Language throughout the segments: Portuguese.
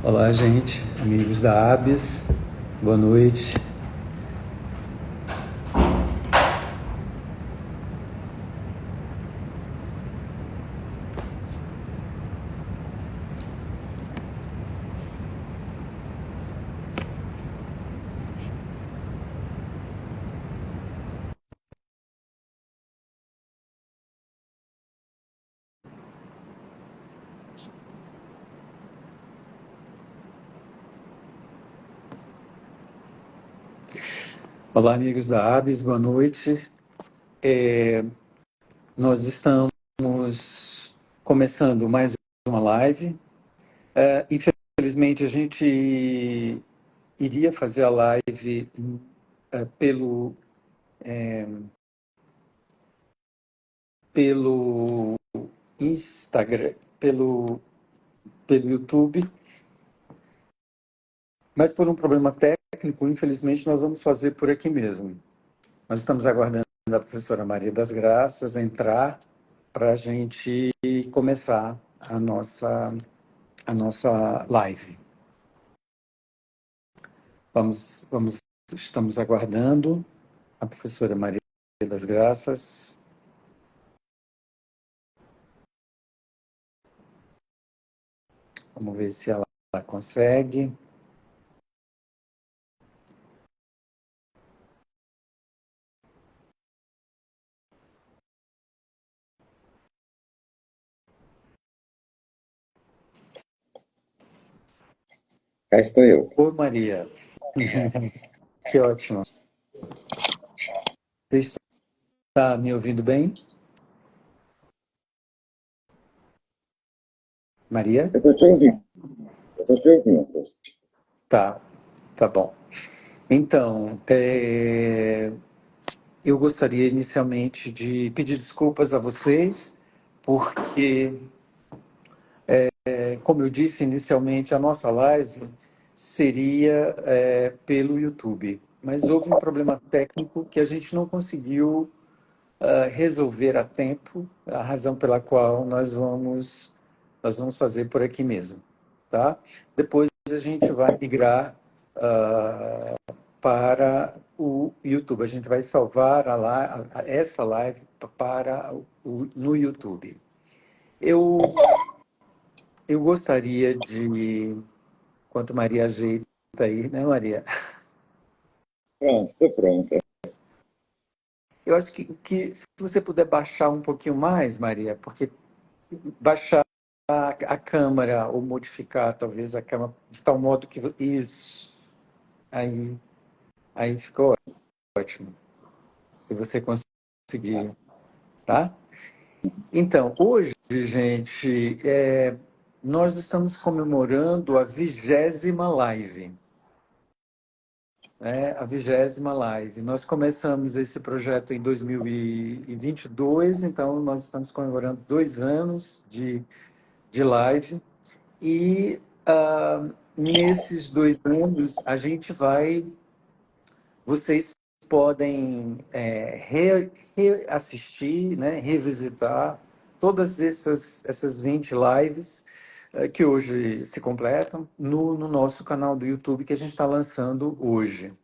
Olá, gente, amigos da ABS, boa noite. Olá, amigos da ABS, boa noite. Nós estamos começando mais uma live. Infelizmente, a gente iria fazer a live pelo, pelo Instagram, pelo YouTube, mas por um problema técnico, infelizmente, nós vamos fazer por aqui mesmo. Nós estamos aguardando a professora Maria das Graças entrar para a gente começar a nossa live. Estamos aguardando a professora Maria das Graças. Vamos ver se ela consegue. Cá estou eu. Oi, Maria. Que ótimo. Você está me ouvindo bem? Maria? Eu estou te ouvindo. Eu estou te ouvindo. Tá bom. Então, eu gostaria inicialmente de pedir desculpas a vocês, porque, como eu disse inicialmente, a nossa live seria pelo YouTube, mas houve um problema técnico que a gente não conseguiu resolver a tempo, a razão pela qual nós vamos fazer por aqui mesmo, tá? Depois a gente vai migrar para o YouTube. A gente vai salvar essa live no YouTube. Eu gostaria de, enquanto Maria ajeita aí, né, Maria? Pronto, estou pronta. Eu acho que se você puder baixar um pouquinho mais, Maria, porque baixar a câmera ou modificar talvez a câmera de tal modo que isso aí ficou ótimo. Se você conseguir, tá? Então, hoje, gente, nós estamos comemorando a 20ª live. A 20ª live. Nós começamos esse projeto em 2022, então nós estamos comemorando 2 anos de live. E nesses 2 anos, vocês podem reassistir, né, revisitar todas essas 20 lives que hoje se completam no nosso canal do YouTube que a gente está lançando hoje.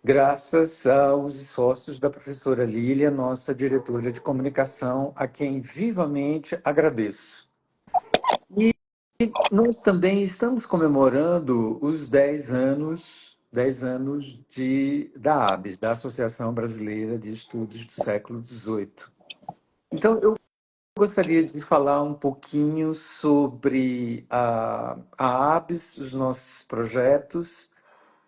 Graças aos esforços da professora Lília, nossa diretora de comunicação, a quem vivamente agradeço. E nós também estamos comemorando os 10 anos da ABES, da Associação Brasileira de Estudos do Século XVIII. Então, eu gostaria de falar um pouquinho sobre a ABES, os nossos projetos.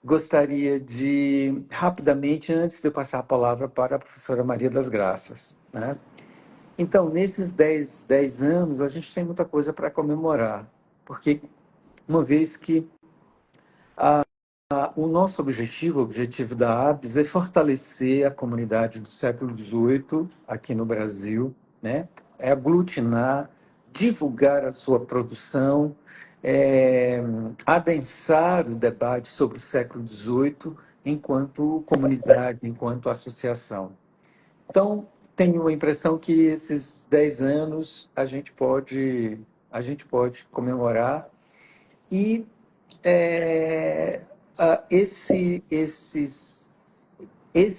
Gostaria de, rapidamente, antes de eu passar a palavra para a professora Maria das Graças, né? Então, nesses 10 anos, a gente tem muita coisa para comemorar, porque uma vez que o nosso objetivo, o objetivo da ABS, é fortalecer a comunidade do século XVIII aqui no Brasil, né? É aglutinar, divulgar a sua produção, adensar o debate sobre o século XVIII enquanto comunidade, enquanto associação. Então, tenho a impressão que esses 10 anos a gente pode comemorar e é, esse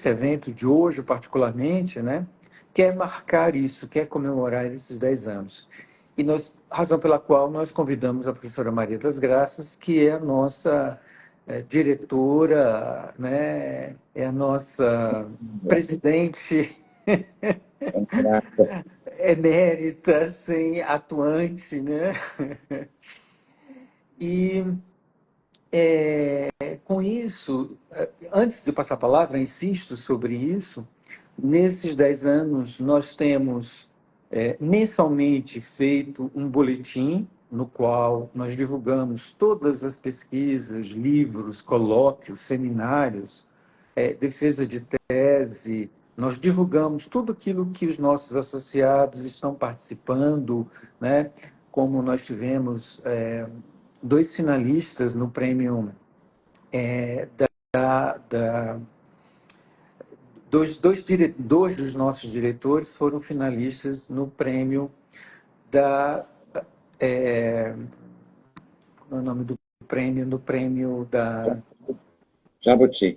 evento de hoje, particularmente, né, quer marcar isso, quer comemorar esses 10 anos. E razão pela qual nós convidamos a professora Maria das Graças, que é a nossa diretora, né, é a nossa presidente emérita, assim, atuante, né? E com isso, antes de passar a palavra, insisto sobre isso, nesses 10 anos nós temos mensalmente feito um boletim no qual nós divulgamos todas as pesquisas, livros, colóquios, seminários, defesa de tese, nós divulgamos tudo aquilo que os nossos associados estão participando, né? Como nós tivemos 2 finalistas no prêmio da dois dos nossos diretores foram finalistas no prêmio da qual é o nome do prêmio no prêmio Jabuti.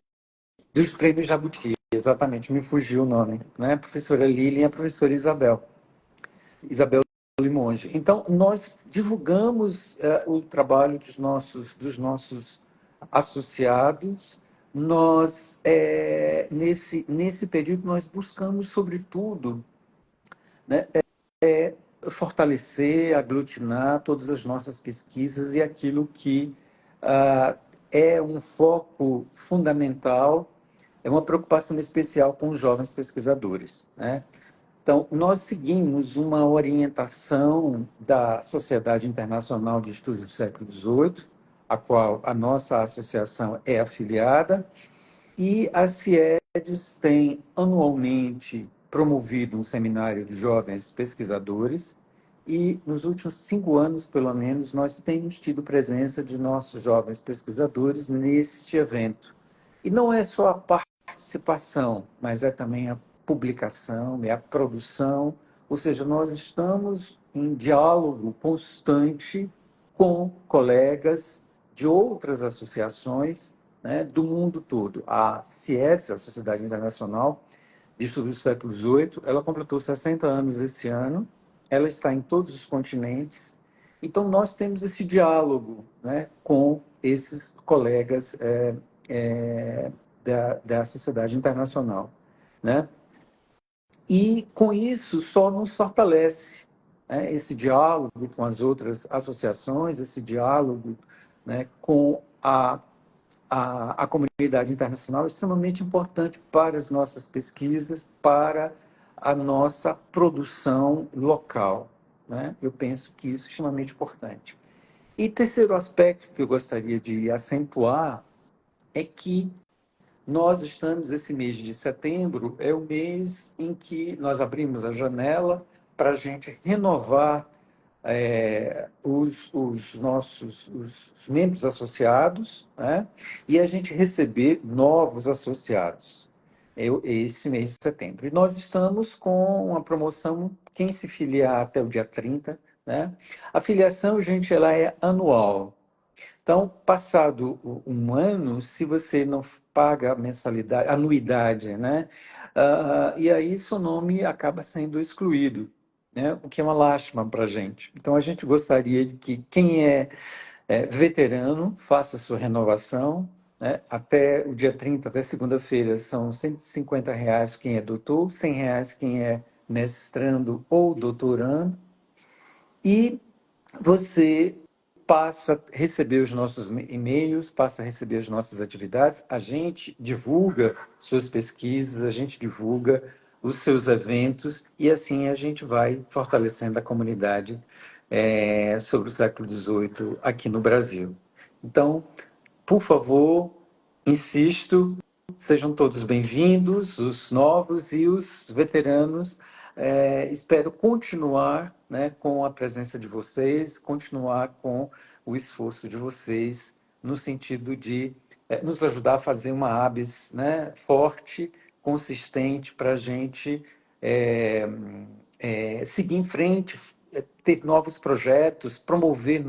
dos prêmios Jabuti, exatamente, me fugiu o nome, né? A professora Lili e a professora Isabel Limonge. Então, nós divulgamos o trabalho dos nossos associados. Nós, nesse período, nós buscamos, sobretudo, né, fortalecer, aglutinar todas as nossas pesquisas e aquilo que ah, é um foco fundamental, é uma preocupação especial com os jovens pesquisadores, né? Então, nós seguimos uma orientação da Sociedade Internacional de Estudos do Século XVIII, a qual a nossa associação é afiliada, e a CIEDES tem anualmente promovido um seminário de jovens pesquisadores, e nos últimos 5 anos, pelo menos, nós temos tido presença de nossos jovens pesquisadores neste evento. E não é só a participação, mas é também a publicação, é a produção, ou seja, nós estamos em diálogo constante com colegas de outras associações, né, do mundo todo. A CIEDS, a Sociedade Internacional de Estudos do Século XVIII, ela completou 60 anos esse ano, ela está em todos os continentes, então nós temos esse diálogo, né, com esses colegas da Sociedade Internacional, né? E com isso só nos fortalece, né, esse diálogo com as outras associações, esse diálogo, né, com a comunidade internacional é extremamente importante para as nossas pesquisas, para a nossa produção local, né? Eu penso que isso é extremamente importante. E terceiro aspecto que eu gostaria de acentuar é que nós estamos, esse mês de setembro, é o mês em que nós abrimos a janela para a gente renovar os membros associados, né? E a gente receber novos associados esse mês de setembro. E nós estamos com uma promoção, quem se filiar até o dia 30, né? A filiação, gente, ela é anual. Então, passado um ano, se você não paga a mensalidade, anuidade, né? E aí seu nome acaba sendo excluído, né? O que é uma lástima para a gente. Então, a gente gostaria de que quem é veterano faça sua renovação, né? Até o dia 30, até segunda-feira, são R$ 150 quem é doutor, R$ 100 quem é mestrando ou doutorando, e você passa a receber os nossos e-mails, passa a receber as nossas atividades, a gente divulga suas pesquisas, a gente divulga os seus eventos e assim a gente vai fortalecendo a comunidade sobre o século XVIII aqui no Brasil. Então, por favor, insisto, sejam todos bem-vindos, os novos e os veteranos. Espero continuar, né, com a presença de vocês, continuar com o esforço de vocês, no sentido de nos ajudar a fazer uma ABS, né, forte, consistente, para a gente seguir em frente, ter novos projetos, promover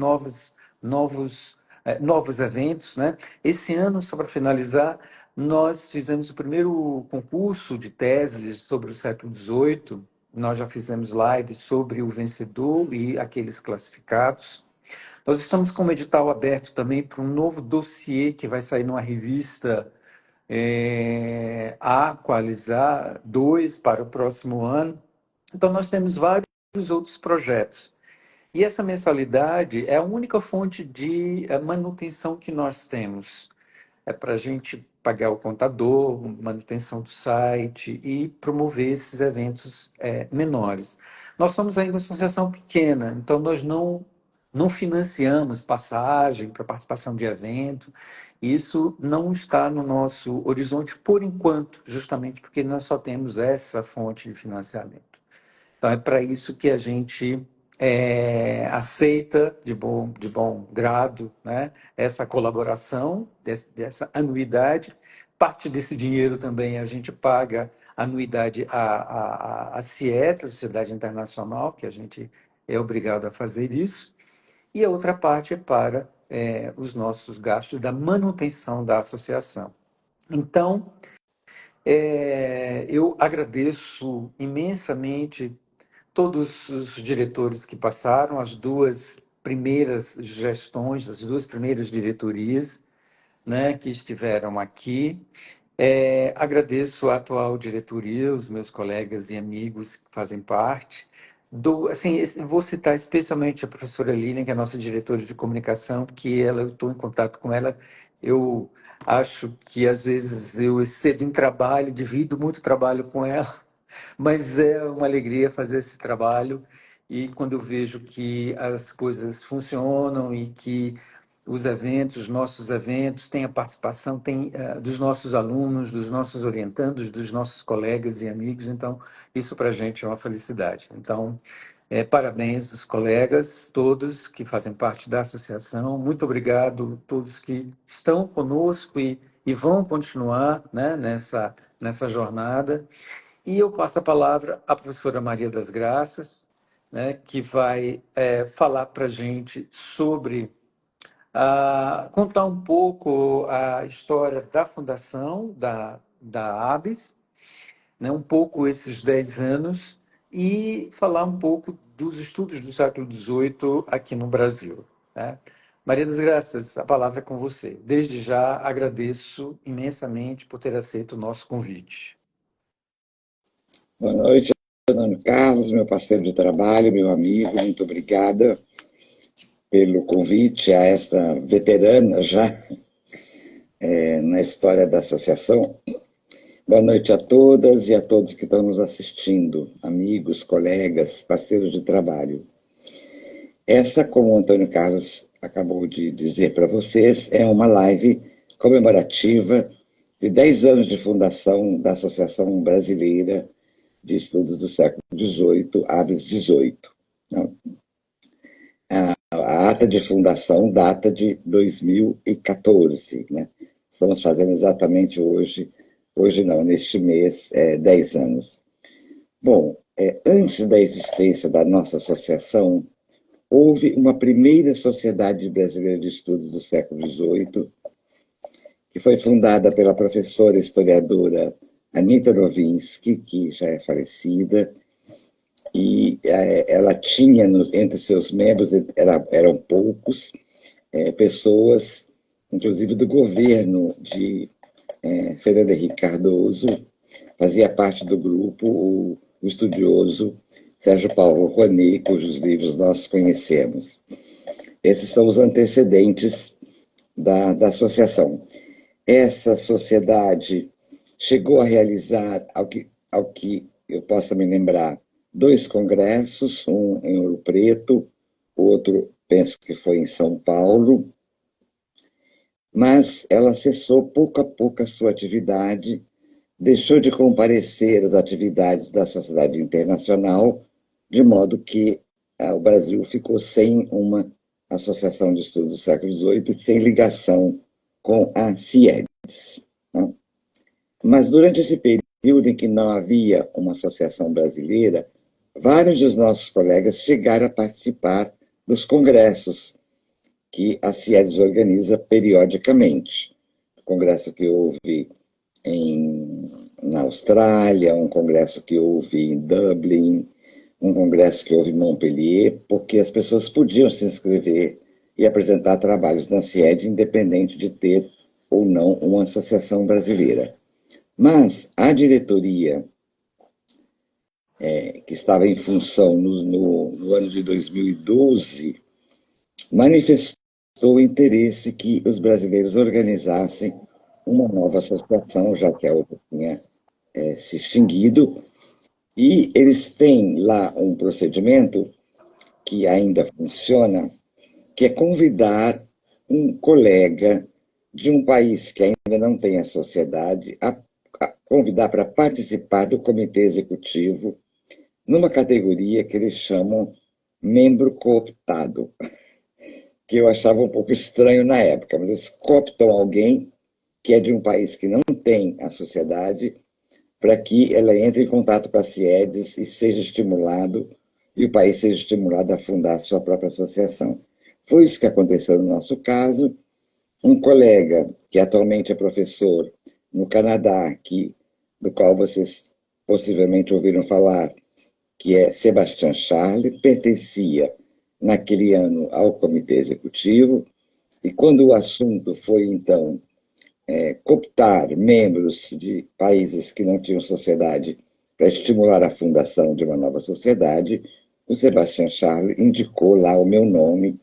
novos novos eventos, né? Esse ano, só para finalizar, nós fizemos o primeiro concurso de teses sobre o século XVIII. Nós já fizemos lives sobre o vencedor e aqueles classificados. Nós estamos com o edital aberto também para um novo dossiê que vai sair numa revista Atualizar 2 para o próximo ano. Então, nós temos vários outros projetos. E essa mensalidade é a única fonte de manutenção que nós temos. É para a gente pagar o contador, manutenção do site e promover esses eventos menores. Nós somos ainda uma associação pequena, então nós não financiamos passagem para participação de evento. Isso não está no nosso horizonte por enquanto, justamente porque nós só temos essa fonte de financiamento. Então, é para isso que a gente aceita de bom grado, né, essa colaboração, dessa anuidade. Parte desse dinheiro também a gente paga anuidade à CIET, a Sociedade Internacional, que a gente é obrigado a fazer isso, e a outra parte é para os nossos gastos da manutenção da associação. Então, eu agradeço imensamente todos os diretores que passaram, as duas primeiras gestões, as duas primeiras diretorias, né, que estiveram aqui. Agradeço a atual diretoria, os meus colegas e amigos que fazem parte. Assim, vou citar especialmente a professora Lilian, que é a nossa diretora de comunicação, porque eu estou em contato com ela, eu acho que às vezes eu excedo em trabalho, divido muito trabalho com ela, mas é uma alegria fazer esse trabalho e quando eu vejo que as coisas funcionam e que os eventos, os nossos eventos, têm a participação dos nossos alunos, dos nossos orientandos, dos nossos colegas e amigos, então isso para a gente é uma felicidade. Então, parabéns aos colegas todos que fazem parte da associação, muito obrigado a todos que estão conosco e vão continuar, né, nessa jornada. E eu passo a palavra à professora Maria das Graças, né, que vai falar para a gente sobre, contar um pouco a história da fundação da ABES, né, um pouco esses 10 anos, e falar um pouco dos estudos do século XVIII aqui no Brasil. Né? Maria das Graças, a palavra é com você. Desde já agradeço imensamente por ter aceito o nosso convite. Boa noite, Fernando Carlos, meu parceiro de trabalho, meu amigo, muito obrigada pelo convite a esta veterana já na história da associação. Boa noite a todas e a todos que estão nos assistindo, amigos, colegas, parceiros de trabalho. Essa, como o Antônio Carlos acabou de dizer para vocês, é uma live comemorativa de 10 anos de fundação da Associação Brasileira de Estudos do Século XVIII, ABES 18. A ata de fundação data de 2014, né? Estamos fazendo exatamente hoje não, neste mês, 10 anos. Bom, antes da existência da nossa associação, houve uma primeira Sociedade Brasileira de Estudos do Século XVIII, que foi fundada pela professora historiadora Anita Novinsky, que já é falecida, e ela tinha entre seus membros, eram poucos, pessoas, inclusive do governo de Fernando Henrique Cardoso, fazia parte do grupo o estudioso Sérgio Paulo Rouanet, cujos livros nós conhecemos. Esses são os antecedentes da associação. Essa sociedade chegou a realizar, ao que eu possa me lembrar, 2 congressos, um em Ouro Preto, outro, penso que foi em São Paulo, mas ela cessou pouco a pouco a sua atividade, deixou de comparecer às atividades da Sociedade Internacional, de modo que o Brasil ficou sem uma Associação de Estudos do Século XVIII, sem ligação com a CIEDES. Né? Mas durante esse período em que não havia uma associação brasileira, vários dos nossos colegas chegaram a participar dos congressos que a CIEDES organiza periodicamente. O congresso que houve na Austrália, um congresso que houve em Dublin, um congresso que houve em Montpellier, porque as pessoas podiam se inscrever e apresentar trabalhos na CIED, independente de ter ou não uma associação brasileira. Mas a diretoria, que estava em função no ano de 2012, manifestou interesse que os brasileiros organizassem uma nova associação, já que a outra tinha se extinguido, e eles têm lá um procedimento que ainda funciona, que é convidar um colega de um país que ainda não tem a sociedade a convidar para participar do comitê executivo numa categoria que eles chamam membro cooptado, que eu achava um pouco estranho na época, mas eles cooptam alguém que é de um país que não tem a sociedade para que ela entre em contato com a CIEDES e seja estimulado, e o país seja estimulado a fundar a sua própria associação. Foi isso que aconteceu no nosso caso. Um colega, que atualmente é professor no Canadá, do qual vocês possivelmente ouviram falar, que é Sebastian Charles, pertencia naquele ano ao comitê executivo, e quando o assunto foi, então, cooptar membros de países que não tinham sociedade para estimular a fundação de uma nova sociedade, o Sebastian Charles indicou lá o meu nome.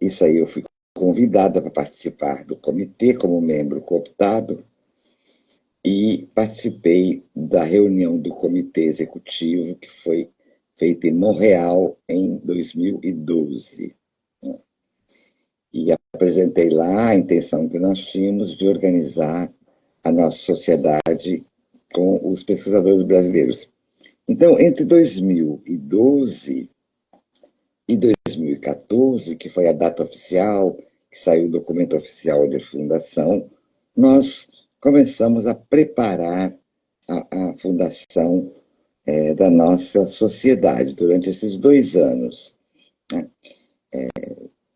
Isso aí eu fui convidada para participar do comitê como membro cooptado e participei da reunião do comitê executivo que foi feita em Montreal em 2012. E apresentei lá a intenção que nós tínhamos de organizar a nossa sociedade com os pesquisadores brasileiros. Então, entre 2012 e 2014, que foi a data oficial, que saiu o documento oficial de fundação, nós começamos a preparar a fundação da nossa sociedade durante esses 2 anos. Né?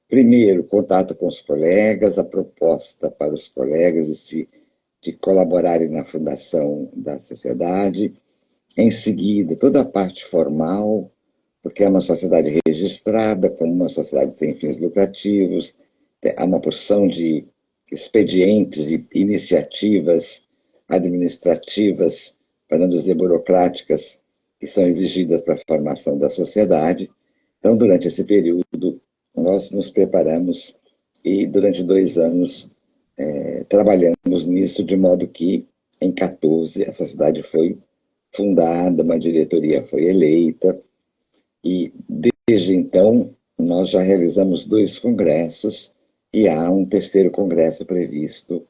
Primeiro, contato com os colegas, a proposta para os colegas de colaborarem na fundação da sociedade. Em seguida, toda a parte formal, porque é uma sociedade registrada como uma sociedade sem fins lucrativos, há uma porção de expedientes e iniciativas administrativas, para não dizer burocráticas, que são exigidas para a formação da sociedade. Então, durante esse período, nós nos preparamos e, durante 2 anos, trabalhamos nisso, de modo que, em 14, a sociedade foi fundada, uma diretoria foi eleita, e, desde então, nós já realizamos 2 congressos e há um terceiro congresso previsto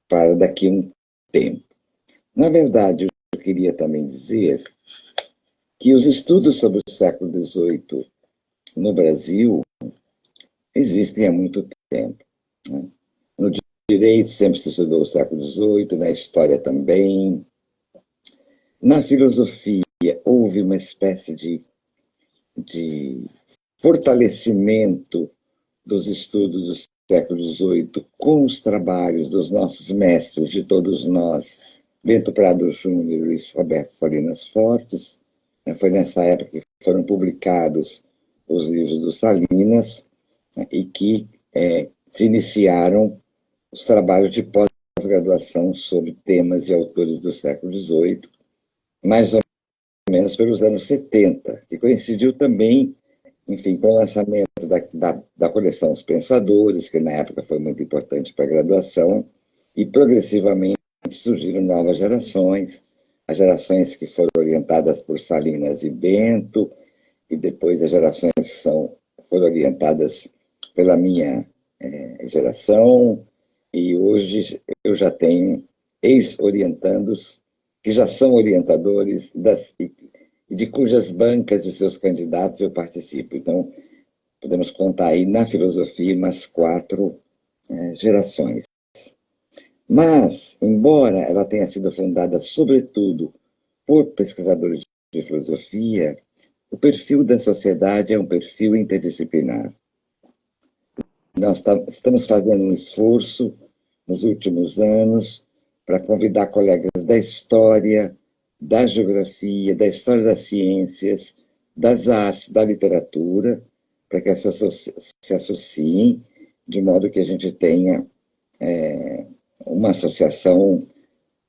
para daqui a um tempo. Na verdade, eu queria também dizer que os estudos sobre o século XVIII no Brasil existem há muito tempo. Né? No direito sempre se estudou o século XVIII, na história também. Na filosofia houve uma espécie de fortalecimento dos estudos do século XVIII com os trabalhos dos nossos mestres, de todos nós, Bento Prado Júnior e Luiz Roberto Salinas Fortes. Foi nessa época que foram publicados os livros do Salinas, e que se iniciaram os trabalhos de pós-graduação sobre temas e autores do século XVIII, mais ou menos pelos anos 70, que coincidiu também, enfim, com o lançamento da coleção Os Pensadores, que na época foi muito importante para a graduação, e progressivamente surgiram novas gerações, as gerações que foram orientadas por Salinas e Bento, e depois as gerações que foram orientadas pela minha geração, e hoje eu já tenho ex-orientandos que já são orientadores de cujas bancas de seus candidatos eu participo. Então, podemos contar aí na filosofia umas 4 gerações. Mas, embora ela tenha sido fundada sobretudo por pesquisadores de filosofia, o perfil da sociedade é um perfil interdisciplinar. Nós estamos fazendo um esforço nos últimos anos para convidar colegas da história, da geografia, da história das ciências, das artes, da literatura, para que se associem, de modo que a gente tenha uma associação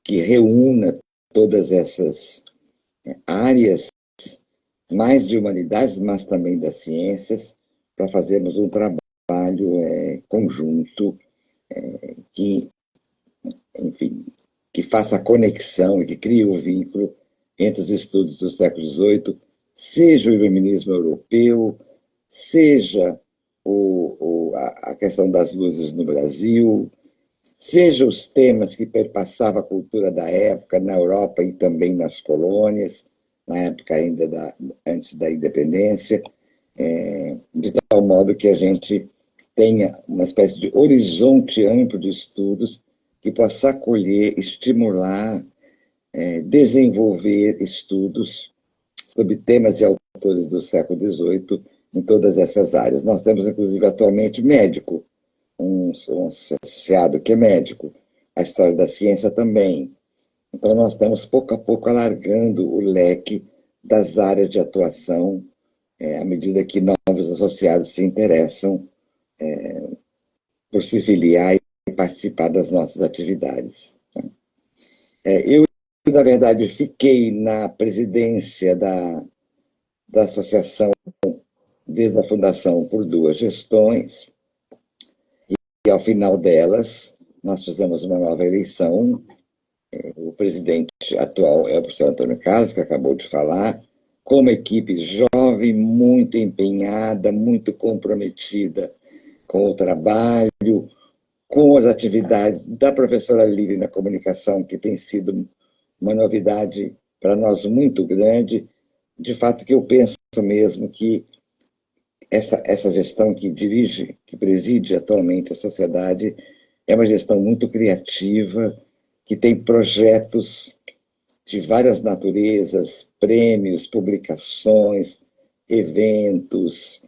que reúna todas essas áreas, mais de humanidades, mas também das ciências, para fazermos um trabalho conjunto que, enfim, que faça a conexão e que crie o vínculo entre os estudos do século XVIII, seja o iluminismo europeu, seja a questão das luzes no Brasil, seja os temas que perpassavam a cultura da época na Europa e também nas colônias, na época ainda antes da independência, de tal modo que a gente tenha uma espécie de horizonte amplo de estudos que possa acolher, estimular, desenvolver estudos sobre temas e autores do século XVIII em todas essas áreas. Nós temos, inclusive, atualmente médico, um associado que é médico, a história da ciência também. Então, nós estamos, pouco a pouco, alargando o leque das áreas de atuação, à medida que novos associados se interessam por se filiar e participar das nossas atividades. Eu, na verdade, fiquei na presidência da associação desde a fundação por 2 gestões, e ao final delas nós fizemos uma nova eleição. O presidente atual é o professor Antônio Carlos, que acabou de falar, com uma equipe jovem, muito empenhada, muito comprometida com o trabalho, com as atividades da professora Lili na comunicação, que tem sido uma novidade para nós muito grande. De fato, que eu penso mesmo que essa gestão que dirige, que preside atualmente a sociedade, é uma gestão muito criativa, que tem projetos de várias naturezas, prêmios, publicações, eventos,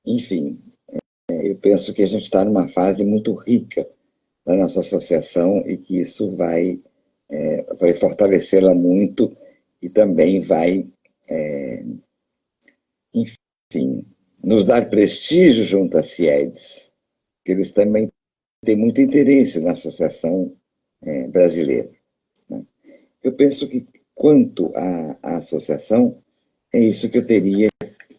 enfim. Eu penso que a gente está numa fase muito rica da nossa associação e que isso vai fortalecê-la muito e também vai, enfim, nos dar prestígio junto à CIEDS, que eles também têm muito interesse na associação brasileira. Né? Eu penso que, quanto à associação, é isso que eu teria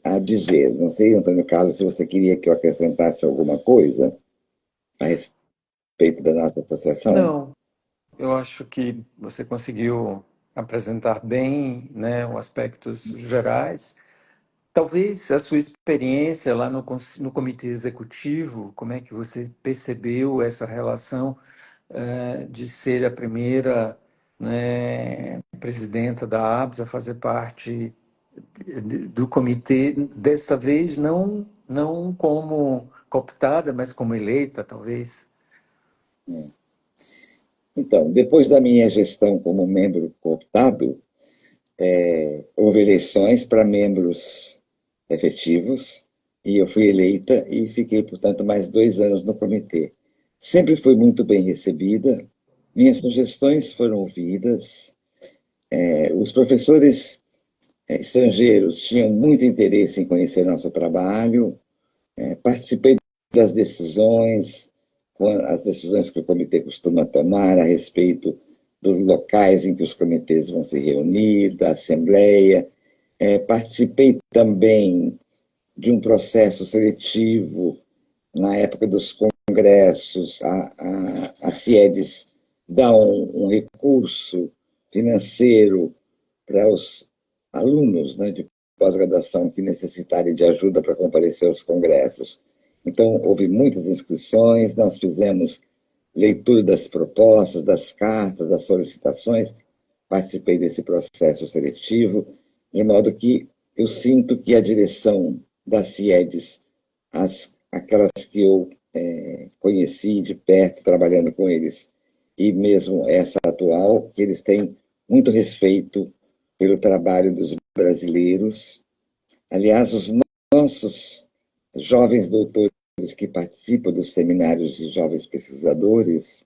a dizer. Não sei, Antônio Carlos, se você queria que eu acrescentasse alguma coisa a respeito da nossa associação. Não, eu acho que você conseguiu apresentar bem, né, os aspectos gerais. Talvez a sua experiência lá no comitê executivo, como é que você percebeu essa relação de ser a primeira, né, presidenta da ABS a fazer parte do comitê, desta vez não como cooptada, mas como eleita, talvez? Então, depois da minha gestão como membro cooptado, houve eleições para membros efetivos e eu fui eleita e fiquei, portanto, mais 2 anos no comitê. Sempre fui muito bem recebida, minhas sugestões foram ouvidas, os professores estrangeiros tinham muito interesse em conhecer nosso trabalho, participei das decisões, as decisões que o comitê costuma tomar a respeito dos locais em que os comitês vão se reunir, da assembleia. Participei também de um processo seletivo na época dos congressos. A CIEDS dá um recurso financeiro para os alunos, né, de pós-graduação que necessitarem de ajuda para comparecer aos congressos. Então, houve muitas inscrições, nós fizemos leitura das propostas, das cartas, das solicitações, participei desse processo seletivo, de modo que eu sinto que a direção das CIEDS, aquelas que eu conheci de perto, trabalhando com eles, e mesmo essa atual, que eles têm muito respeito pelo trabalho dos brasileiros. Aliás, os nossos jovens doutores que participam dos seminários de jovens pesquisadores,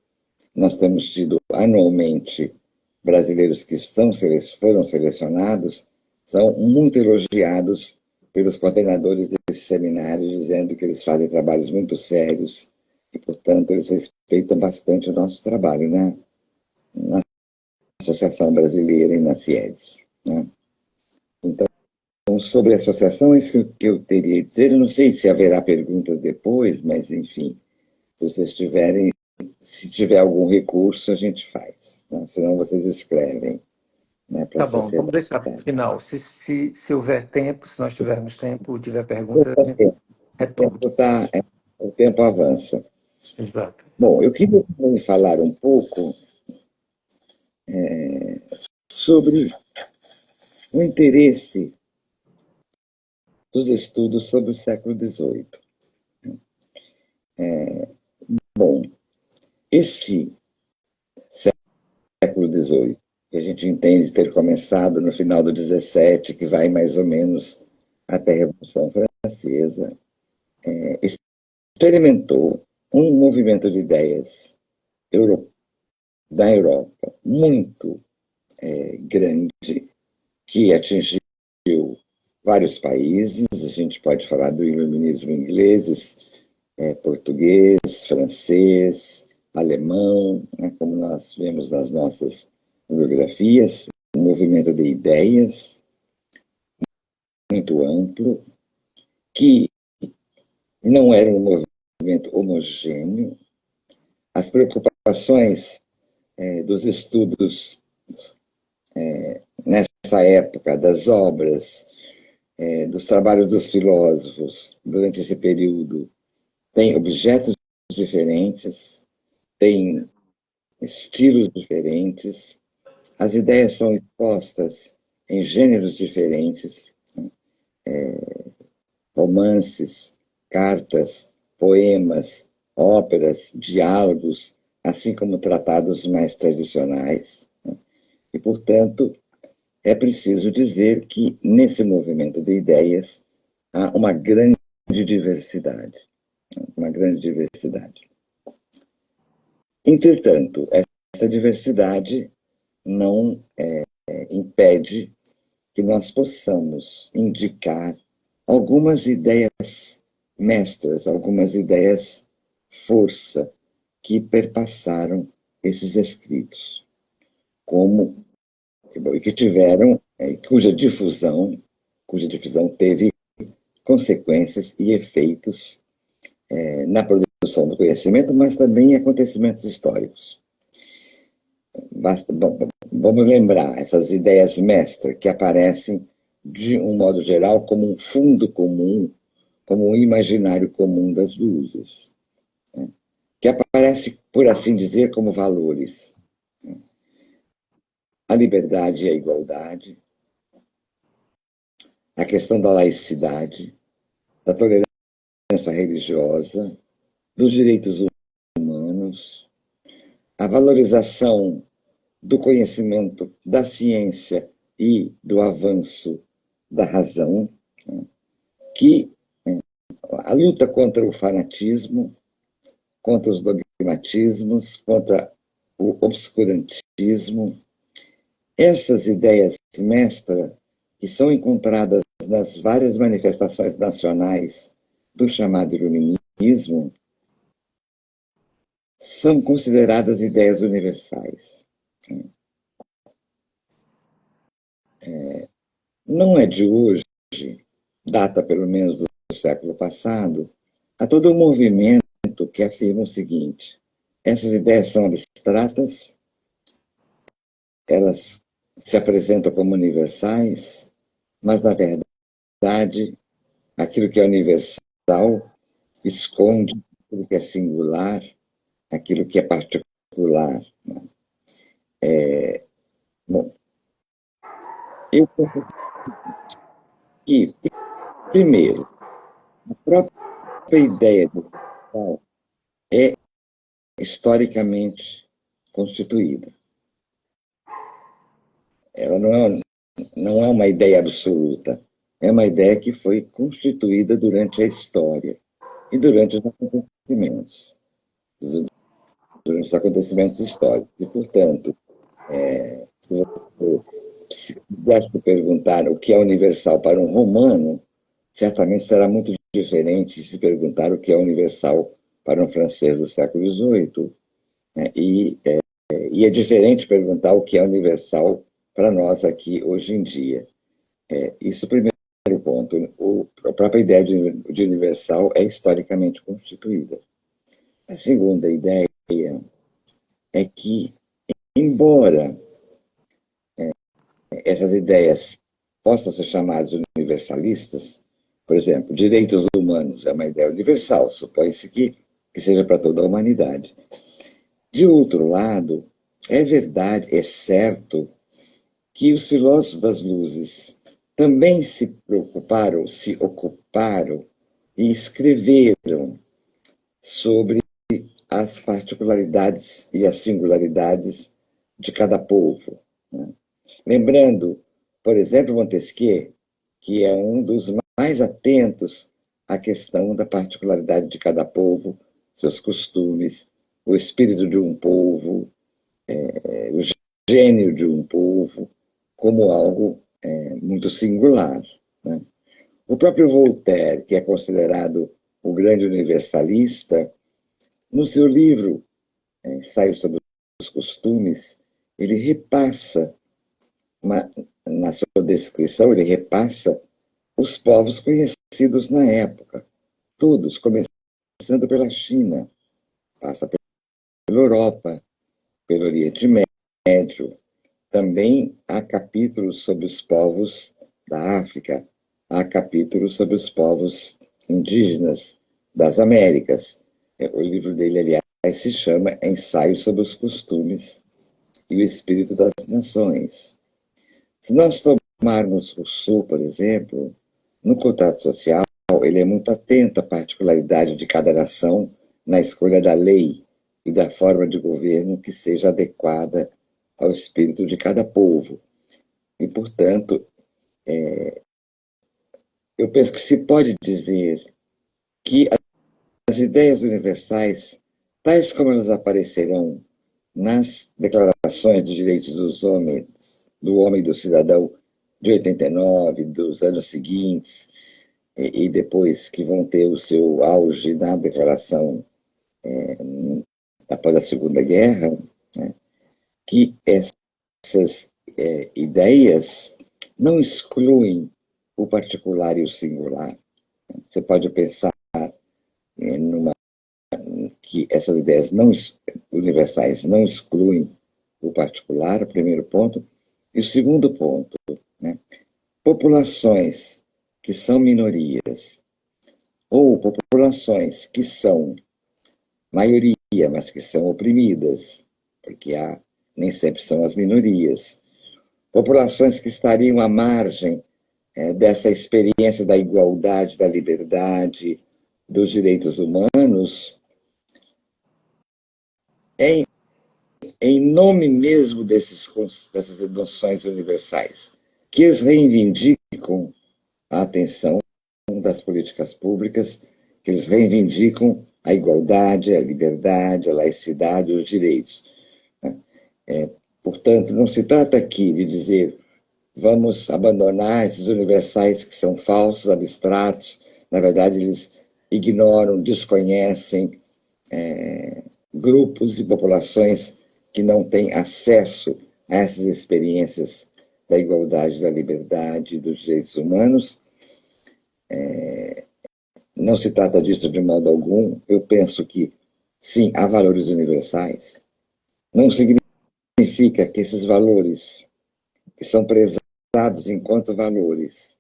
nós temos tido anualmente brasileiros que foram selecionados, são muito elogiados pelos coordenadores desse seminário, dizendo que eles fazem trabalhos muito sérios e, portanto, eles respeitam bastante o nosso trabalho, né? Na Associação Brasileira e na CIEDES, né? Então, sobre a associação, é isso que eu teria a dizer. Eu não sei se haverá perguntas depois, mas, enfim, se vocês tiverem, se tiver algum recurso, a gente faz, né? Senão vocês escrevem, né, para a Tá bom, vamos sociedade. deixar para o final. Se houver tempo, se nós tivermos tempo, tiver perguntas, a gente retoma. O tempo avança. Exato. Bom, eu queria falar um pouco sobre o interesse dos estudos sobre o século XVIII. Bom, esse século XVIII, que a gente entende ter começado no final do XVII, que vai mais ou menos até a Revolução Francesa, experimentou um movimento de ideias da Europa muito grande, que atingiu vários países. A gente pode falar do iluminismo inglês, português, francês, alemão, né, como nós vemos nas nossas biografias, um movimento de ideias muito amplo, que não era um movimento homogêneo. As preocupações dos estudos nessa época, das obras, dos trabalhos dos filósofos durante esse período, têm objetos diferentes, têm estilos diferentes, as ideias são expostas em gêneros diferentes, romances, cartas, poemas, óperas, diálogos, assim como tratados mais tradicionais. E, portanto, é preciso dizer que, nesse movimento de ideias, há uma grande diversidade. Uma grande diversidade. Entretanto, essa diversidade não impede que nós possamos indicar algumas ideias mestras, algumas ideias força que perpassaram esses escritos, como e que tiveram, cuja difusão teve consequências e efeitos na produção do conhecimento, mas também em acontecimentos históricos. Vamos lembrar essas ideias mestras que aparecem, de um modo geral, como um fundo comum, como um imaginário comum das luzes, né? Que aparece, por assim dizer, como valores. A liberdade e a igualdade, a questão da laicidade, da tolerância religiosa, dos direitos humanos, a valorização do conhecimento da ciência e do avanço da razão, né? Que a luta contra o fanatismo, contra os dogmatismos, contra o obscurantismo, essas ideias mestras que são encontradas nas várias manifestações nacionais do chamado iluminismo são consideradas ideias universais. Não é de hoje, data pelo menos do século passado, há todo um movimento que afirma o seguinte: essas ideias são abstratas, elas se apresentam como universais, mas, na verdade, aquilo que é universal esconde aquilo que é singular, aquilo que é particular, né? Bom, eu penso que, primeiro, a própria ideia do universal é historicamente constituída. Ela não é uma ideia absoluta, é uma ideia que foi constituída durante a história. e durante os acontecimentos históricos. E, portanto, se você tivesse que perguntar o que é universal para um romano, certamente será muito diferente de se perguntar o que é universal para um francês do século XVIII, né? E é diferente perguntar o que é universal para nós aqui hoje em dia. Isso é o primeiro ponto. A própria ideia de universal é historicamente constituída. A segunda ideia é que, embora essas ideias possam ser chamadas universalistas, por exemplo, direitos humanos é uma ideia universal, supõe-se que seja para toda a humanidade. De outro lado, é verdade, é certo, que os filósofos das luzes também se preocuparam, se ocuparam e escreveram sobre as particularidades e as singularidades de cada povo, né? Lembrando, por exemplo, Montesquieu, que é um dos mais atentos à questão da particularidade de cada povo, seus costumes, o espírito de um povo, o gênio de um povo, como algo muito singular, né? O próprio Voltaire, que é considerado o grande universalista, no seu livro Ensaio sobre os Costumes, ele repassa, na sua descrição, ele repassa os povos conhecidos na época, todos, começando pela China, passa pela Europa, pelo Oriente Médio. Também há capítulos sobre os povos da África, há capítulos sobre os povos indígenas das Américas. O livro dele, aliás, se chama Ensaio sobre os Costumes e o Espírito das Nações. Se nós tomarmos Rousseau, por exemplo, no contrato social, ele é muito atento à particularidade de cada nação na escolha da lei e da forma de governo que seja adequada ao espírito de cada povo. E, portanto, eu penso que se pode dizer que as ideias universais, tais como elas aparecerão nas declarações dos direitos dos homens, do homem e do cidadão de 89, dos anos seguintes, e depois que vão ter o seu auge na declaração após a Segunda Guerra, né, que essas ideias não excluem o particular e o singular. Você pode pensar numa, que essas ideias não, universais não excluem o particular, o primeiro ponto. E o segundo ponto, né, populações que são minorias ou populações que são maioria, mas que são oprimidas, porque nem sempre são as minorias. Populações que estariam à margem dessa experiência da igualdade, da liberdade, dos direitos humanos, em nome mesmo dessas noções universais, que eles reivindicam a atenção das políticas públicas, que eles reivindicam a igualdade, a liberdade, a laicidade, os direitos. Portanto, não se trata aqui de dizer vamos abandonar esses universais que são falsos, abstratos. Na verdade, eles ignoram, desconhecem grupos e populações que não têm acesso a essas experiências da igualdade, da liberdade, dos direitos humanos. Não se trata disso de modo algum. Eu penso que, sim, há valores universais. Não significa que esses valores, que são prezados enquanto valores,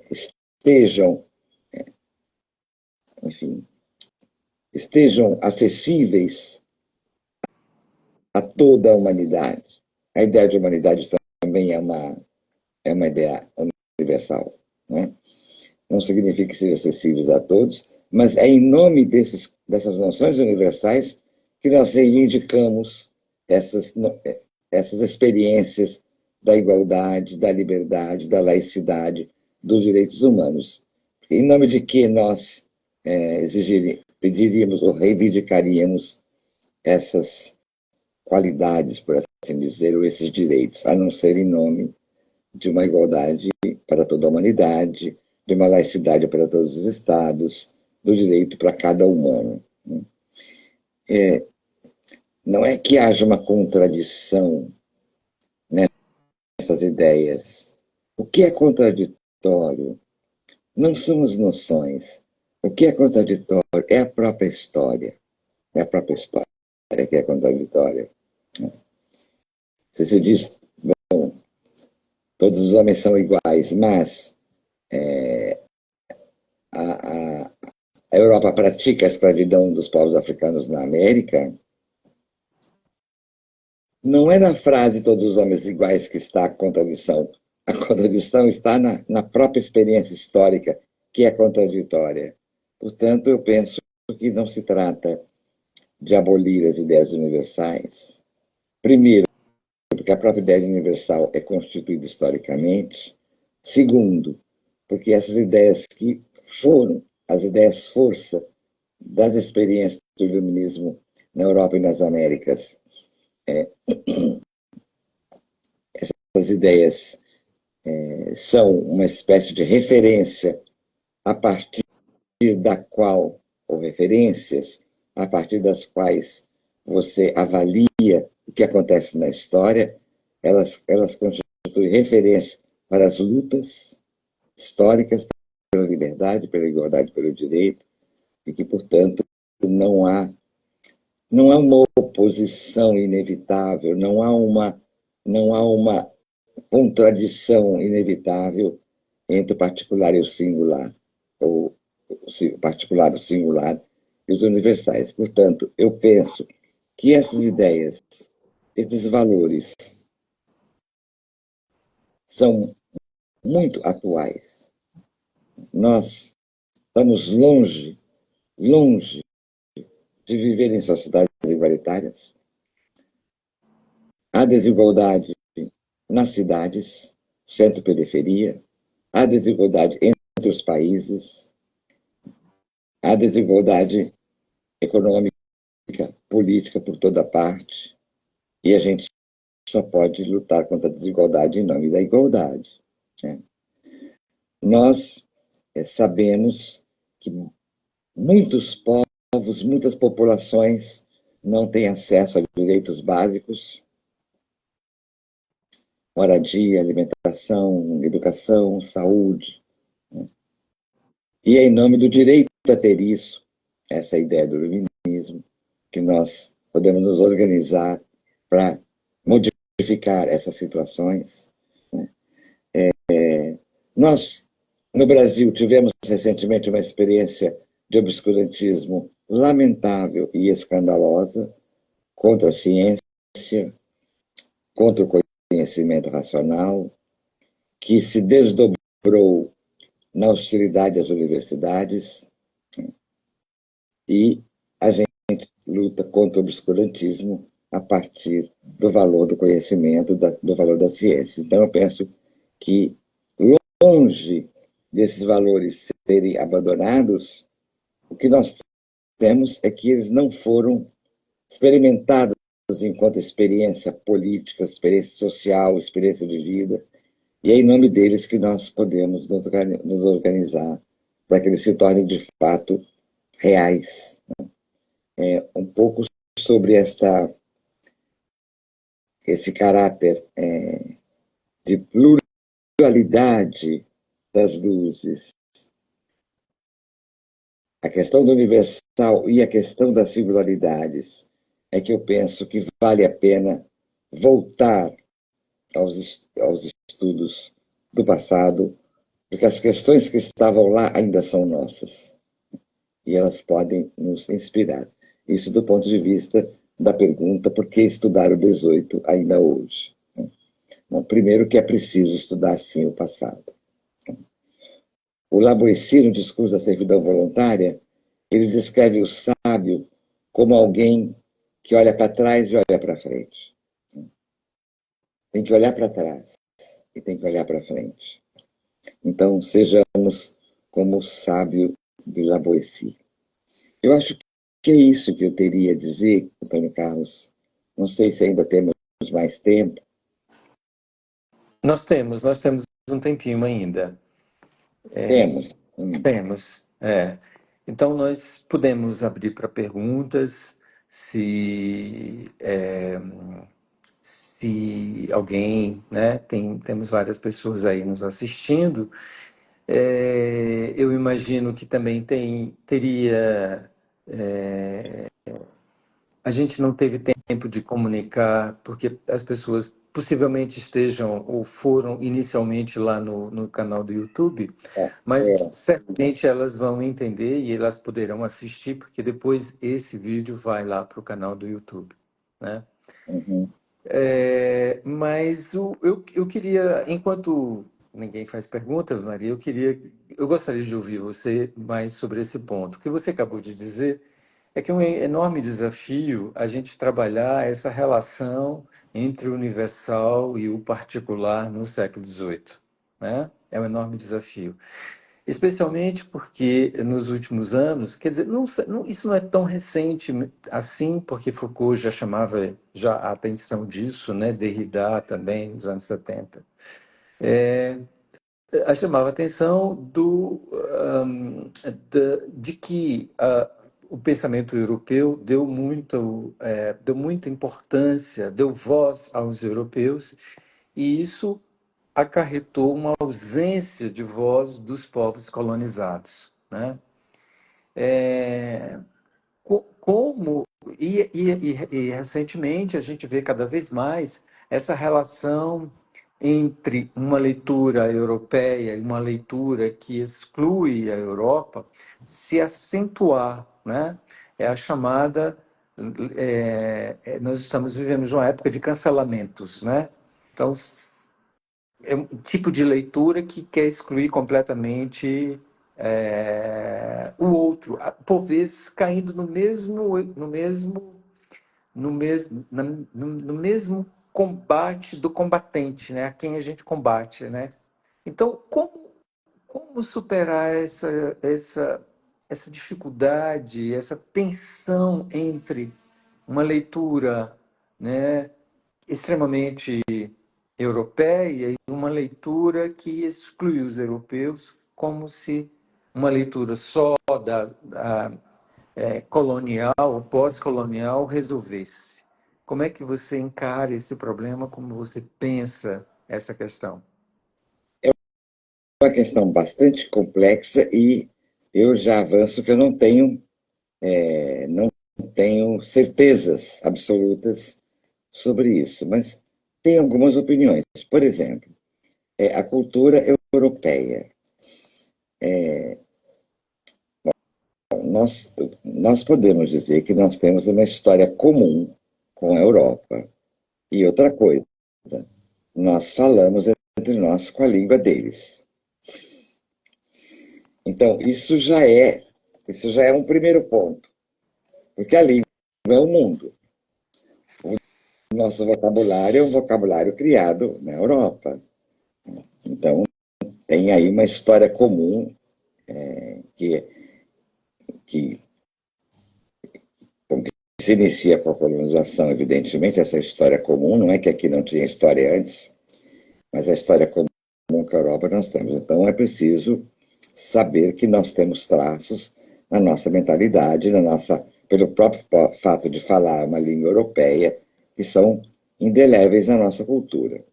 estejam, enfim, estejam acessíveis a toda a humanidade. A ideia de humanidade também é uma ideia universal, né? Não significa que sejam acessíveis a todos, mas é em nome dessas noções universais que nós reivindicamos essas experiências da igualdade, da liberdade, da laicidade, dos direitos humanos. Em nome de que nós pediríamos ou reivindicaríamos essas qualidades, por assim dizer, ou esses direitos, a não ser em nome de uma igualdade para toda a humanidade, de uma laicidade para todos os estados, do direito para cada humano. Não é que haja uma contradição nessas ideias. O que é contraditório não são as noções. O que é contraditório é a própria história. É a própria história que é contraditória. Se diz, bom, todos os homens são iguais, mas a Europa pratica a escravidão dos povos africanos na América, não é na frase todos os homens iguais que está a contradição. A contradição está na própria experiência histórica, que é contraditória. Portanto, eu penso que não se trata de abolir as ideias universais. Primeiro, porque a própria ideia universal é constituída historicamente. Segundo, porque essas ideias que foram as ideias força das experiências do iluminismo na Europa e nas Américas, essas ideias são uma espécie de referência a partir da qual, ou referências, a partir das quais você avalia o que acontece na história, elas constituem referência para as lutas históricas pela liberdade, pela igualdade, pelo direito, e que, portanto, não há uma oposição inevitável, não há uma contradição inevitável entre o particular e o singular, ou o particular, o singular e os universais. Portanto, eu penso que essas ideias, esses valores, são muito atuais. Nós estamos longe de viver em sociedades igualitárias. Há desigualdade nas cidades, centro-periferia, há desigualdade entre os países, há desigualdade econômica, política por toda parte, e a gente só pode lutar contra a desigualdade em nome da igualdade. Né? Nós sabemos que muitos povos, muitas populações não têm acesso a direitos básicos, moradia, alimentação, educação, saúde. Né? E é em nome do direito a ter isso, essa ideia do iluminismo, que nós podemos nos organizar para modificar essas situações. Né? Nós, no Brasil, tivemos recentemente uma experiência de obscurantismo lamentável e escandalosa contra a ciência, contra o conhecimento racional, que se desdobrou na hostilidade às universidades, e a gente luta contra o obscurantismo a partir do valor do conhecimento, do valor da ciência. Então, eu penso que, longe desses valores serem abandonados, o que nós temos é que eles não foram experimentados enquanto experiência política, experiência social, experiência de vida, e é em nome deles que nós podemos nos organizar para que eles se tornem de fato reais. Um pouco sobre esse caráter de pluralidade das luzes, a questão do universal e a questão das singularidades, é que eu penso que vale a pena voltar aos estudos do passado, porque as questões que estavam lá ainda são nossas, e elas podem nos inspirar. Isso do ponto de vista da pergunta, por que estudar o 18 ainda hoje? Bom, primeiro que é preciso estudar, sim, o passado. O Lavoisier, no discurso da servidão voluntária, ele descreve o sábio como alguém que olha para trás e olha para frente. Tem que olhar para trás e tem que olhar para frente. Então, sejamos como o sábio do Lavoisier. Eu acho que é isso que eu teria a dizer, Antônio Carlos. Não sei se ainda temos mais tempo. Nós temos um tempinho ainda. Temos. Temos, é. Então, nós podemos abrir para perguntas, se, se alguém, né, temos várias pessoas aí nos assistindo. Eu imagino que também teria. A gente não teve tempo de comunicar, porque as pessoas possivelmente estejam ou foram inicialmente lá no canal do YouTube, mas É, certamente elas vão entender e elas poderão assistir, porque depois esse vídeo vai lá para o canal do YouTube, né? uhum. Mas eu queria, enquanto ninguém faz pergunta, Maria, eu gostaria de ouvir você mais sobre esse ponto. O que você acabou de dizer é que é um enorme desafio a gente trabalhar essa relação entre o universal e o particular no século XVIII, né? É um enorme desafio. Especialmente porque nos últimos anos, quer dizer, isso não é tão recente assim, porque Foucault já chamava já a atenção disso, né? Derrida também, nos anos 70. Chamava a atenção de que o pensamento europeu deu muita importância, deu voz aos europeus, e isso acarretou uma ausência de voz dos povos colonizados, né? Como e recentemente a gente vê cada vez mais essa relação entre uma leitura europeia e uma leitura que exclui a Europa se acentuar, né? É a chamada nós estamos vivendo uma época de cancelamentos, né? Então é um tipo de leitura que quer excluir completamente o outro, por vezes caindo no mesmo combate do combatente, né? A quem a gente combate, né? Então, como superar essa dificuldade, essa tensão entre uma leitura, né, extremamente europeia e uma leitura que exclui os europeus, como se uma leitura só colonial ou pós-colonial resolvesse. Como é que você encara esse problema? Como você pensa essa questão? É uma questão bastante complexa e eu já avanço que eu não tenho certezas absolutas sobre isso, mas tenho algumas opiniões. Por exemplo, a cultura europeia. Nós podemos dizer que nós temos uma história comum com a Europa. E outra coisa, nós falamos entre nós com a língua deles. Então, isso já é um primeiro ponto, porque a língua é o mundo. O nosso vocabulário é um vocabulário criado na Europa. Então, tem aí uma história comum que, que, que se inicia com a colonização, evidentemente, essa história comum, não é que aqui não tinha história antes, mas a história comum com a Europa nós temos. Então, é preciso saber que nós temos traços na nossa mentalidade, pelo próprio fato de falar uma língua europeia, que são indeléveis na nossa cultura.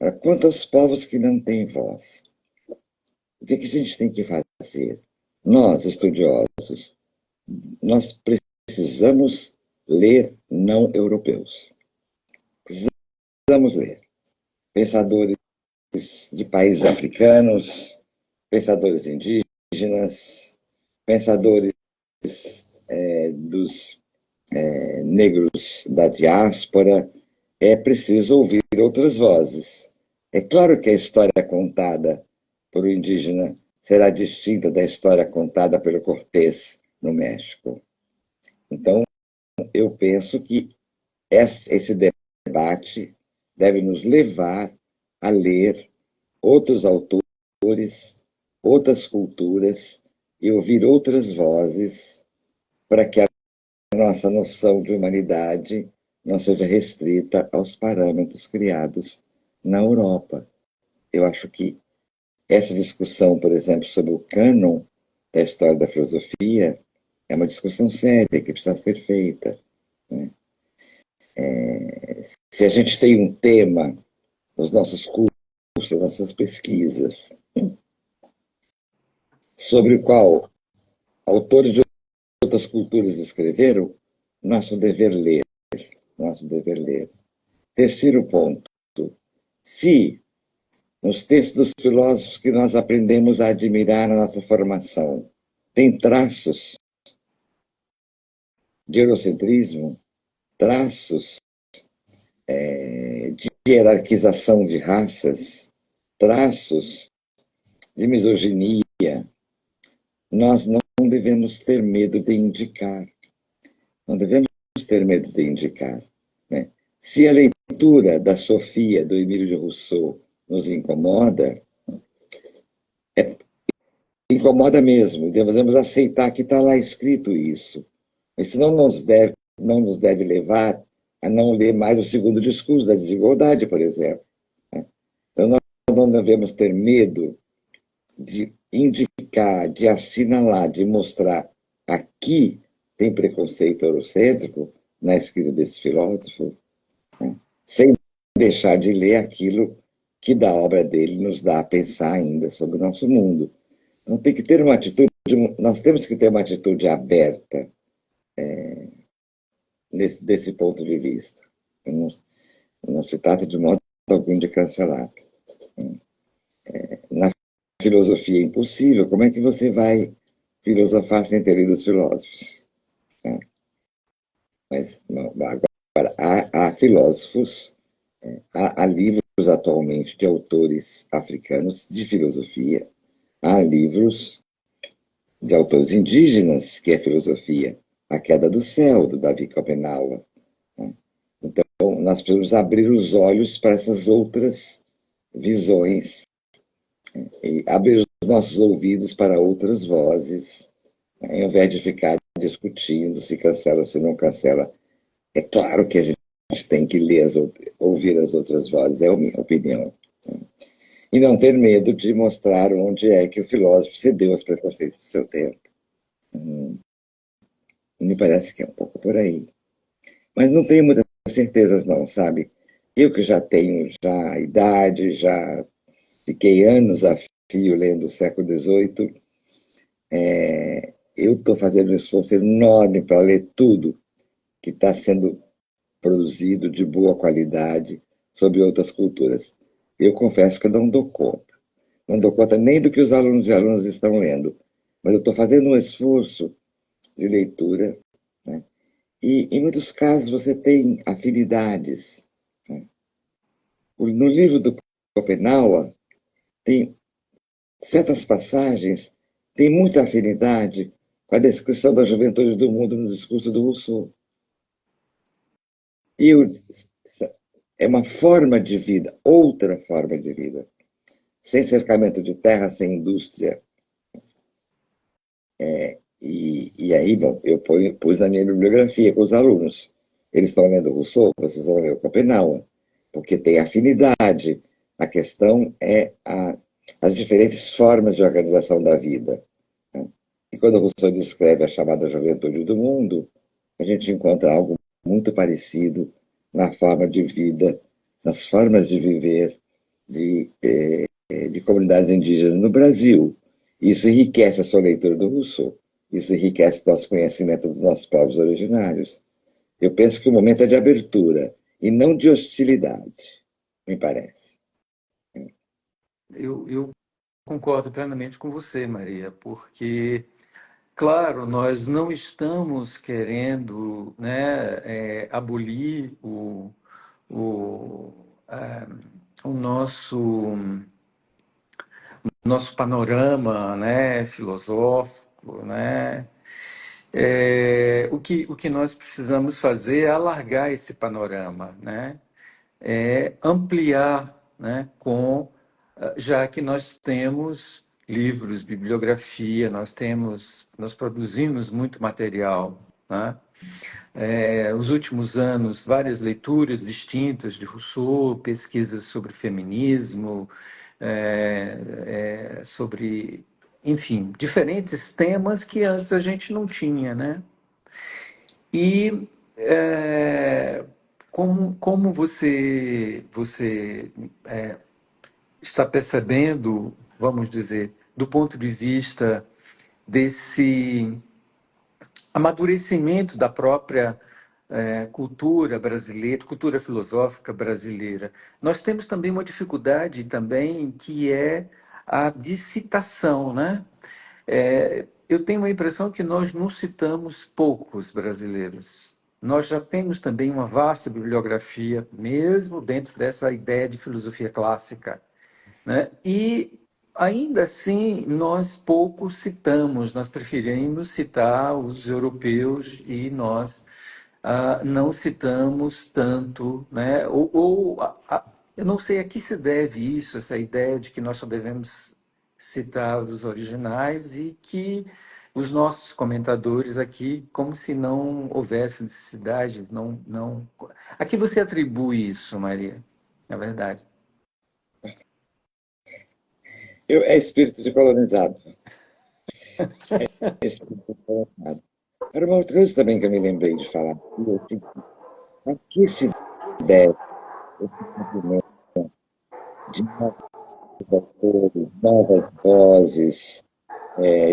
Agora, quanto aos povos que não têm voz, o que a gente tem que fazer? Nós, estudiosos, nós precisamos ler não europeus. Precisamos ler. Pensadores de países africanos, pensadores indígenas, pensadores dos negros da diáspora. É preciso ouvir outras vozes. É claro que a história contada por o indígena será distinta da história contada pelo Cortés no México. Então, eu penso que esse debate deve nos levar a ler outros autores, outras culturas e ouvir outras vozes para que a nossa noção de humanidade não seja restrita aos parâmetros criados na Europa. Eu acho que essa discussão, por exemplo, sobre o cânon da história da filosofia é uma discussão séria que precisa ser feita, né? Se a gente tem um tema nos nossos cursos, nas nossas pesquisas, sobre o qual autores de outras culturas escreveram, nosso dever ler, nosso dever ler. Terceiro ponto, se nos textos dos filósofos que nós aprendemos a admirar na nossa formação tem traços de eurocentrismo, traços de hierarquização de raças, traços de misoginia, nós não devemos ter medo de indicar. Não devemos ter medo de indicar, né? Se a leitura da Sofia, do Emílio de Rousseau, nos incomoda, incomoda mesmo, e devemos aceitar que está lá escrito isso. Isso não nos deve levar a não ler mais o segundo discurso da desigualdade, por exemplo, né? Então, nós não devemos ter medo de indicar, de assinalar, de mostrar aqui tem preconceito eurocêntrico na escrita desse filósofo, né? Sem deixar de ler aquilo que da obra dele nos dá a pensar ainda sobre o nosso mundo. Então tem que ter uma atitude, nós temos que ter uma atitude aberta desse ponto de vista. Não, não se trata de modo algum de cancelar. Na filosofia é impossível, como é que você vai filosofar sem ter lido os filósofos? Né? Mas não, agora, há filósofos, há livros atualmente de autores africanos de filosofia, há livros de autores indígenas, que é filosofia, A Queda do Céu, do Davi Copenhague, né? Então, nós precisamos abrir os olhos para essas outras visões, né? E abrir os nossos ouvidos para outras vozes, né? Ao invés de ficar discutindo se cancela, se não cancela. É claro que a gente tem que ler ouvir as outras vozes, é a minha opinião, né? E não ter medo de mostrar onde é que o filósofo cedeu aos preconceitos do seu tempo. Me parece que é um pouco por aí. Mas não tenho muitas certezas não, sabe? Eu que já tenho já idade, já fiquei anos a fio lendo o século XVIII, eu estou fazendo um esforço enorme para ler tudo que está sendo produzido de boa qualidade sobre outras culturas. Eu confesso que eu não dou conta. Não dou conta nem do que os alunos e alunas estão lendo, mas eu estou fazendo um esforço de leitura, né? E, em muitos casos, você tem afinidades, né? No livro do Schopenhauer, tem certas passagens têm muita afinidade com a descrição da juventude do mundo no discurso do Rousseau. E é uma forma de vida, outra forma de vida, sem cercamento de terra, sem indústria. E aí, bom, eu pus na minha bibliografia com os alunos. Eles estão lendo Rousseau, vocês vão ler o Schopenhauer, porque tem afinidade. A questão é as diferentes formas de organização da vida, né? E quando Rousseau descreve a chamada juventude do mundo, a gente encontra algo muito parecido na forma de vida, nas formas de viver de comunidades indígenas no Brasil. Isso enriquece a sua leitura do Rousseau. Isso enriquece nosso conhecimento dos nossos povos originários. Eu penso que o momento é de abertura e não de hostilidade, me parece. Eu concordo plenamente com você, Maria, porque, claro, nós não estamos querendo, né, abolir o, eh, o nosso panorama, né, filosófico, né? O que nós precisamos fazer é alargar esse panorama, né? Ampliar, né, já que nós temos livros, bibliografia, nós produzimos muito material, né? Os últimos anos, várias leituras distintas de Rousseau, pesquisas sobre feminismo, sobre, enfim, diferentes temas que antes a gente não tinha, né? E como você está percebendo, vamos dizer, do ponto de vista desse amadurecimento da própria cultura brasileira, cultura filosófica brasileira. Nós temos também uma dificuldade também que é a de citação, né? Eu tenho a impressão que nós não citamos poucos brasileiros. Nós já temos também uma vasta bibliografia, mesmo dentro dessa ideia de filosofia clássica, né? E ainda assim nós pouco citamos, nós preferimos citar os europeus e nós não citamos tanto, né? Eu não sei a que se deve isso, essa ideia de que nós só devemos citar os originais e que os nossos comentadores aqui, como se não houvesse necessidade, não. A que você atribui isso, Maria? Na verdade. É espírito de colonizado. É espírito de colonizado. Era uma outra coisa também que eu me lembrei de falar. Assim, a que se deve esse movimento de novos atores, novas vozes,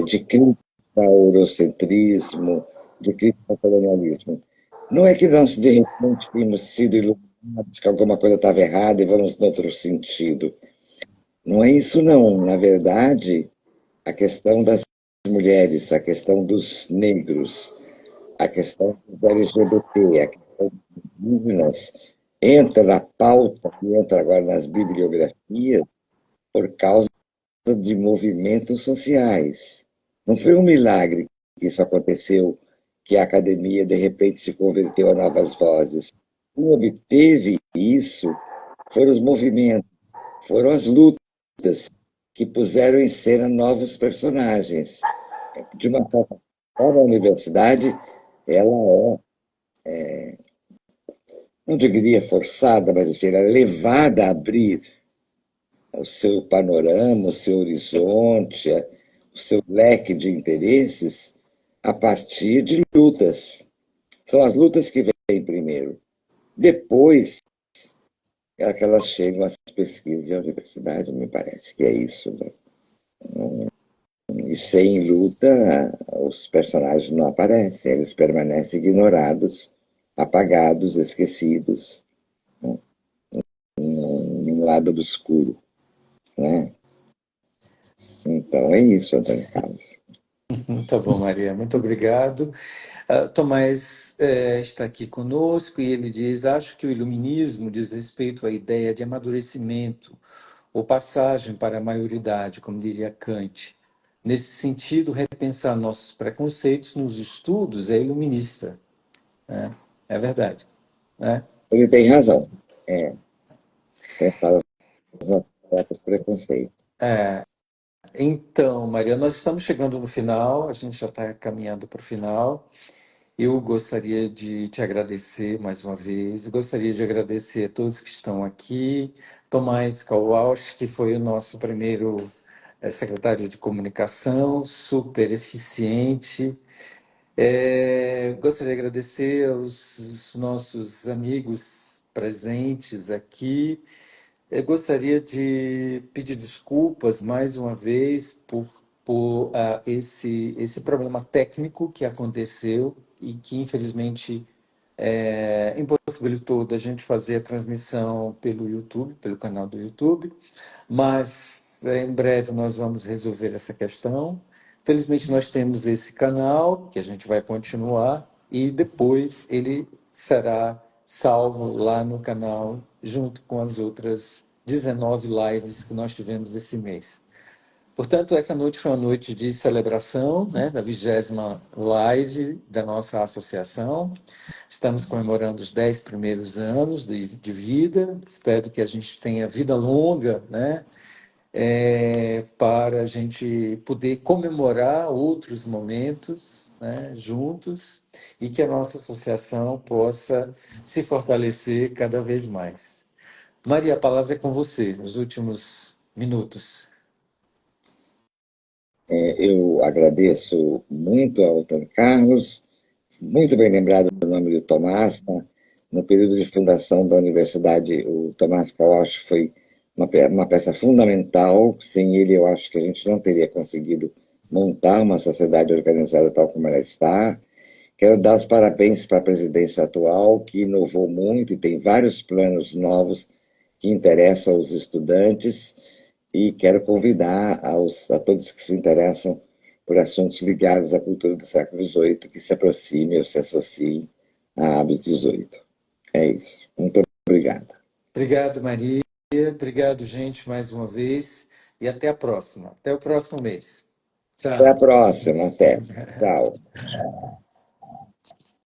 de crítica ao eurocentrismo, de crítica ao colonialismo? Não é que nós, de repente, tínhamos sido iluminados que alguma coisa estava errada e vamos no outro sentido. Não é isso, não. Na verdade, a questão das mulheres, a questão dos negros, a questão do LGBT, a questão dos indígenas, entra na pauta, que entra agora nas bibliografias, por causa de movimentos sociais. Não foi um milagre que isso aconteceu, que a academia de repente se converteu a novas vozes. Quem obteve isso foram os movimentos, foram as lutas que puseram em cena novos personagens. De uma certa forma, a universidade ela não diria forçada, mas enfim, ela é levada a abrir o seu panorama, o seu horizonte, o seu leque de interesses a partir de lutas. São as lutas que vêm primeiro. Depois é que elas chegam às pesquisas e à universidade, me parece que é isso. Né? E sem luta, os personagens não aparecem, eles permanecem ignorados, apagados, esquecidos, né? Num lado obscuro. Né? Então é isso, Antônio Carlos. Tá bom, Maria, muito obrigado. Tomás está aqui conosco e ele diz: acho que o iluminismo diz respeito à ideia de amadurecimento ou passagem para a maioridade, como diria Kant. Nesse sentido, repensar nossos preconceitos nos estudos é iluminista, né? É verdade, né? Ele tem razão. É, pensar nos próprios preconceitos. Então, Maria, nós estamos chegando no final, a gente já está caminhando para o final. Eu gostaria de te agradecer mais uma vez, gostaria de agradecer a todos que estão aqui, Tomás Kowalski, que foi o nosso primeiro secretário de comunicação, super eficiente. Gostaria de agradecer aos nossos amigos presentes aqui. Eu gostaria de pedir desculpas mais uma vez por esse problema técnico que aconteceu e que, infelizmente, impossibilitou da gente fazer a transmissão pelo YouTube, pelo canal do YouTube, mas em breve nós vamos resolver essa questão. Felizmente, nós temos esse canal que a gente vai continuar e depois ele será salvo lá no canal, junto com as outras 19 lives que nós tivemos esse mês. Portanto, essa noite foi uma noite de celebração, né, da 20ª live da nossa associação. Estamos comemorando os 10 primeiros anos de vida. Espero que a gente tenha vida longa, né, para a gente poder comemorar outros momentos, né, juntos, e que a nossa associação possa se fortalecer cada vez mais. Maria, a palavra é com você, nos últimos minutos. Eu agradeço muito ao Antônio Carlos, muito bem lembrado o nome do Tomás. Tá? No período de fundação da universidade, o Tomás Kawash foi uma peça fundamental. Sem ele, eu acho que a gente não teria conseguido montar uma sociedade organizada tal como ela está. Quero dar os parabéns para a presidência atual, que inovou muito e tem vários planos novos que interessam aos estudantes, e quero convidar a todos que se interessam por assuntos ligados à cultura do século XVIII que se aproximem ou se associem a Abril XVIII. É isso. Muito obrigado. Obrigado, Maria. Obrigado, gente, mais uma vez. E até a próxima. Até o próximo mês. Até a Tchau. próxima. Até. Tchau.